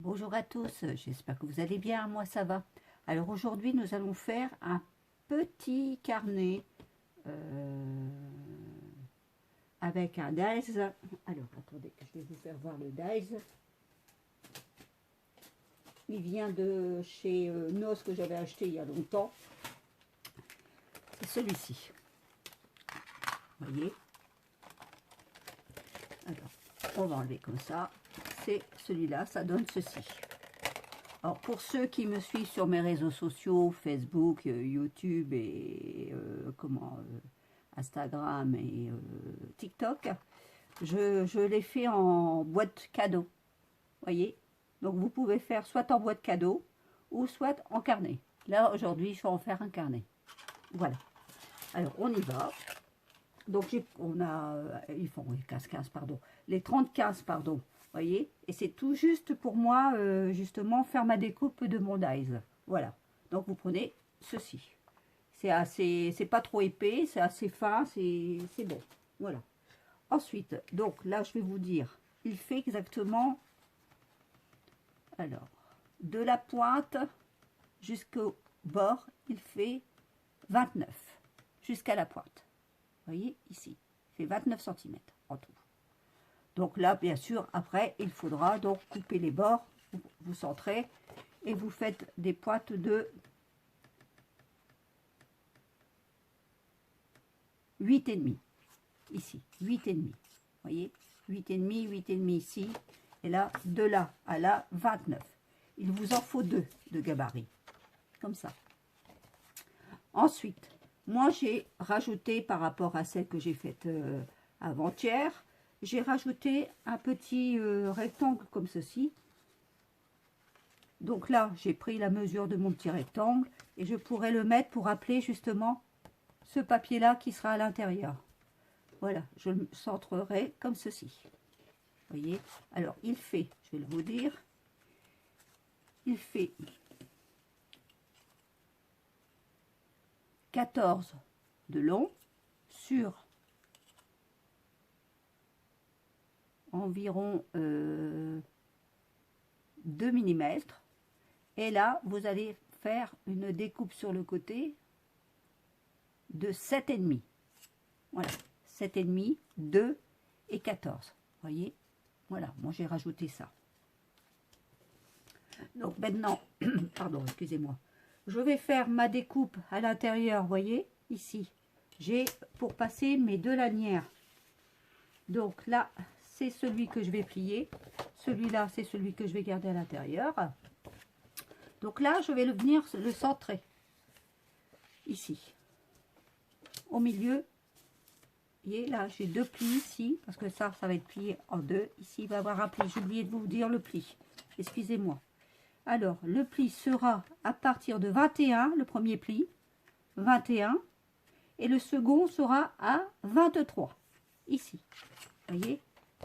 Bonjour à tous, j'espère que vous allez bien, moi ça va. Alors aujourd'hui nous allons faire un petit carnet avec un dies. Alors attendez, je vais vous faire voir le dies. Il vient de chez Nos que j'avais acheté il y a longtemps. C'est celui-ci. Vous voyez. Alors on va enlever comme ça. C'est celui-là, ça donne ceci. Alors pour ceux qui me suivent sur mes réseaux sociaux, Facebook, YouTube et Instagram et TikTok, je l'ai fait en boîte cadeau. Voyez. Donc vous pouvez faire soit en boîte cadeau ou soit en carnet. Là aujourd'hui je vais en faire un carnet. Voilà. Alors on y va. Donc ils font les 15-15 pardon, les 30-15 pardon. Voyez, et c'est tout juste pour moi justement faire ma découpe de mon dies. Voilà, donc vous prenez ceci, c'est pas trop épais, c'est assez fin, c'est bon. Voilà. Ensuite, donc là je vais vous dire, il fait exactement, alors de la pointe jusqu'au bord, il fait 29 jusqu'à la pointe. Vous voyez ici, il fait 29 cm en tout. Donc là, bien sûr, après, il faudra donc couper les bords, vous centrez, et vous faites des pointes de 8,5. Ici, 8,5. Vous voyez, 8,5, 8,5 ici, et là, de là à là, 29. Il vous en faut 2 de gabarit, comme ça. Ensuite, moi, j'ai rajouté par rapport à celle que j'ai faite avant-hier, j'ai rajouté un petit rectangle comme ceci. Donc là, j'ai pris la mesure de mon petit rectangle et je pourrais le mettre pour appeler justement ce papier-là qui sera à l'intérieur. Voilà, je le centrerai comme ceci. Vous voyez? Alors, il fait, je vais vous dire, il fait 14 de long sur environ 2 mm. Et là, vous allez faire une découpe sur le côté de 7,5. Voilà, 7,5, 2 et 14. Vous voyez? Voilà, moi j'ai rajouté ça. Donc maintenant, pardon, excusez-moi. Je vais faire ma découpe à l'intérieur, vous voyez? Ici, j'ai pour passer mes 2 lanières. Donc là, c'est celui que je vais plier. Celui-là, c'est celui que je vais garder à l'intérieur. Donc là, je vais venir le centrer. Ici. Au milieu. Vous voyez, là, j'ai 2 plis ici. Parce que ça va être plié en 2. Ici, il va y avoir un pli. J'ai oublié de vous dire le pli. Excusez-moi. Alors, le pli sera à partir de 21, le premier pli. 21. Et le second sera à 23. Ici. Vous voyez,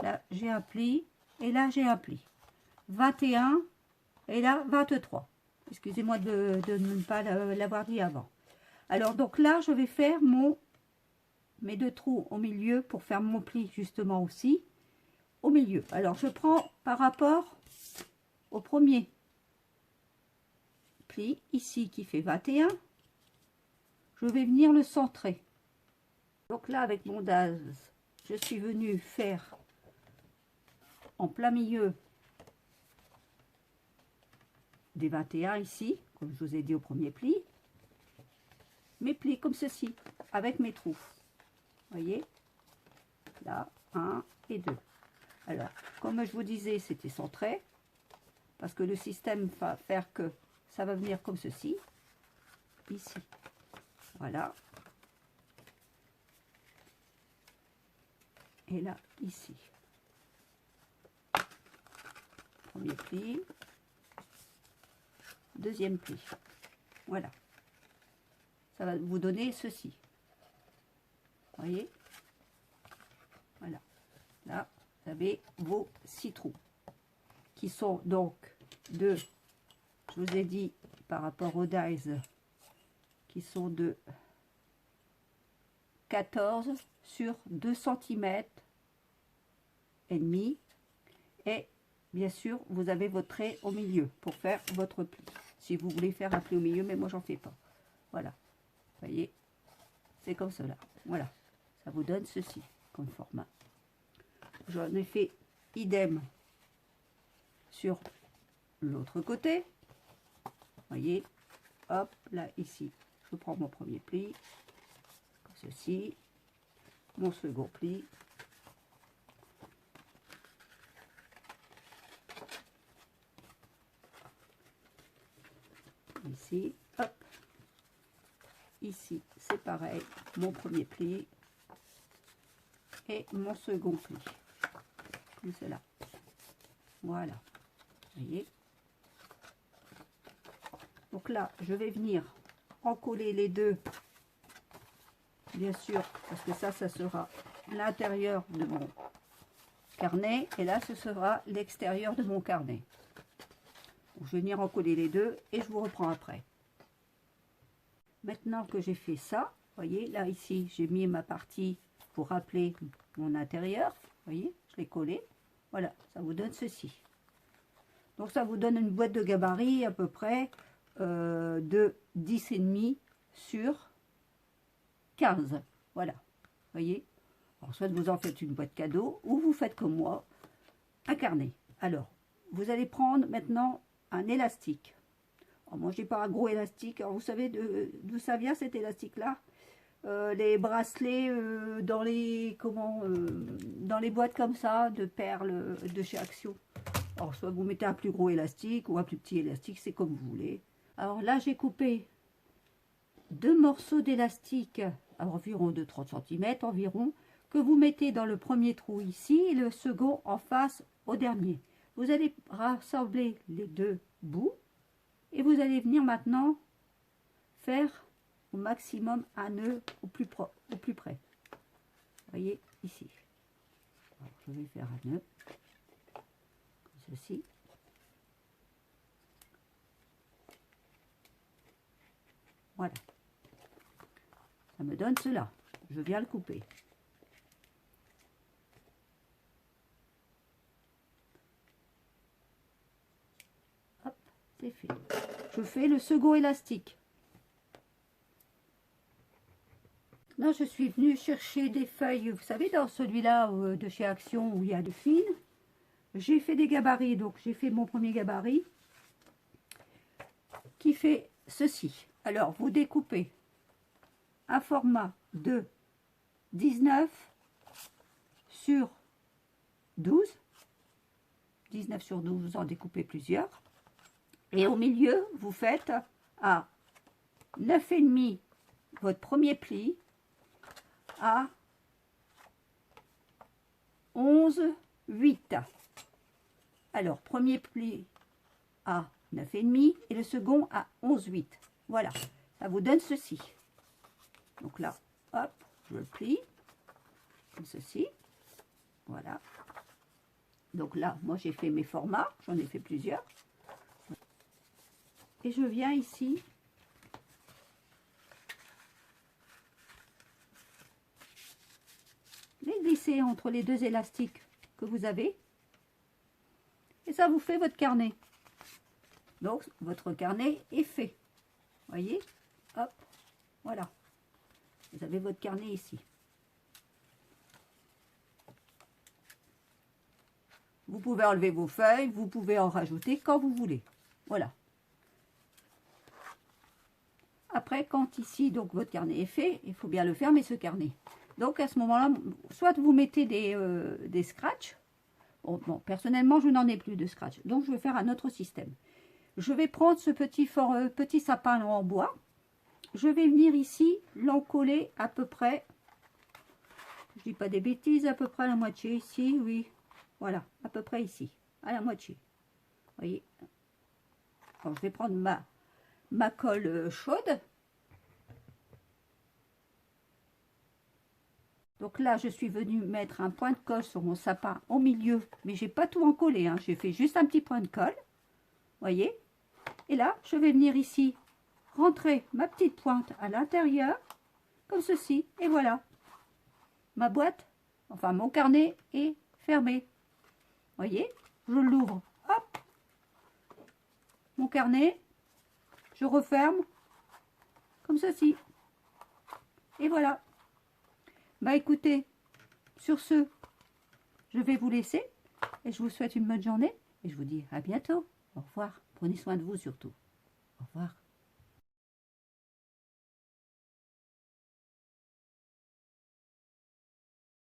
là j'ai un pli et là j'ai un pli. 21 et là 23. Excusez-moi de ne pas l'avoir dit avant. Alors donc là je vais faire mes 2 trous au milieu pour faire mon pli justement aussi au milieu. Alors je prends par rapport au premier pli ici qui fait 21. Je vais venir le centrer. Donc là avec mon DAS, je suis venue faire en plein milieu des 21 ici, comme je vous ai dit au premier pli, mes plis comme ceci, avec mes trous. Vous voyez, là, 1 et 2. Alors, comme je vous disais, c'était centré, parce que le système va faire que ça va venir comme ceci, ici. Voilà. Et là, ici. Premier pli. Deuxième pli. Voilà. Ça va vous donner ceci. Vous voyez? Voilà. Là, vous avez vos 6 trous. Qui sont donc de, je vous ai dit, par rapport aux dies, qui sont de 14 sur 2 cm et demi. Et bien sûr, vous avez votre trait au milieu pour faire votre pli. Si vous voulez faire un pli au milieu, mais moi, j'en fais pas. Voilà. Vous voyez, c'est comme cela. Voilà. Ça vous donne ceci comme format. J'en ai fait idem sur l'autre côté. Vous voyez, hop, là, ici, je prends mon premier pli, comme ceci, mon second pli. Ici, hop, ici, c'est pareil, mon premier pli et mon second pli, comme cela. Voilà, vous voyez. Donc là, je vais venir encoller les deux, bien sûr, parce que ça sera l'intérieur de mon carnet, et là, ce sera l'extérieur de mon carnet. Donc, je vais venir encoller les deux, et je vous reprends après. Maintenant que j'ai fait ça, vous voyez, là, ici, j'ai mis ma partie pour rappeler mon intérieur. Vous voyez, je l'ai collé. Voilà, ça vous donne ceci. Donc, ça vous donne une boîte de gabarit à peu près de 10,5 sur 15. Voilà, vous voyez. Alors, soit vous en faites une boîte cadeau, ou vous faites comme moi, un carnet. Alors, vous allez prendre maintenant un élastique. Alors, moi, je n'ai pas un gros élastique. Alors, vous savez d'où ça vient cet élastique-là? Les bracelets dans les dans les boîtes comme ça de perles de chez Action. Alors, soit vous mettez un plus gros élastique ou un plus petit élastique, c'est comme vous voulez. Alors là, j'ai coupé 2 morceaux d'élastique à environ de 30 cm environ, que vous mettez dans le premier trou ici et le second en face au dernier. Vous allez rassembler les deux bouts et vous allez venir maintenant faire au maximum un nœud au plus près. Vous voyez ici. Alors, je vais faire un nœud comme ceci. Voilà. Ça me donne cela. Je viens le couper. Hop, c'est fait. Je fais le second élastique. Là, je suis venue chercher des feuilles, vous savez, dans celui-là de chez Action où il y a de fines. J'ai fait des gabarits, donc j'ai fait mon premier gabarit qui fait ceci. Alors, vous découpez un format de 19 sur 12. 19 sur 12, vous en découpez plusieurs. Et au milieu, vous faites à 9,5 votre premier pli, à 11,8. Alors, premier pli à 9,5 et le second à 11,8. Voilà, ça vous donne ceci. Donc là, hop, je le plie, comme ceci. Voilà. Donc là, moi j'ai fait mes formats, j'en ai fait plusieurs. Et je viens ici les glisser entre les deux élastiques que vous avez. Et ça vous fait votre carnet. Donc, votre carnet est fait. Voyez? Hop, voilà. Vous avez votre carnet ici. Vous pouvez enlever vos feuilles, vous pouvez en rajouter quand vous voulez. Voilà. Après, quand ici, donc votre carnet est fait, il faut bien le fermer ce carnet. Donc à ce moment-là, soit vous mettez des scratchs. Bon, personnellement, je n'en ai plus de scratch. Donc je vais faire un autre système. Je vais prendre ce petit sapin en bois. Je vais venir ici, l'encoller à peu près, je dis pas des bêtises, à peu près à la moitié ici, oui. Voilà, à peu près ici, à la moitié. Vous voyez. Alors, je vais prendre ma colle chaude. Donc là, je suis venue mettre un point de colle sur mon sapin au milieu, mais j'ai pas tout encollé, hein. J'ai fait juste un petit point de colle, voyez. Et là, je vais venir ici, rentrer ma petite pointe à l'intérieur, comme ceci, et voilà. Ma boîte, enfin mon carnet est fermé, voyez. je l'ouvre, hop, mon carnet, je referme, comme ceci. Et voilà. Bah écoutez, sur ce, je vais vous laisser et je vous souhaite une bonne journée et je vous dis à bientôt. Au revoir. Prenez soin de vous surtout. Au revoir.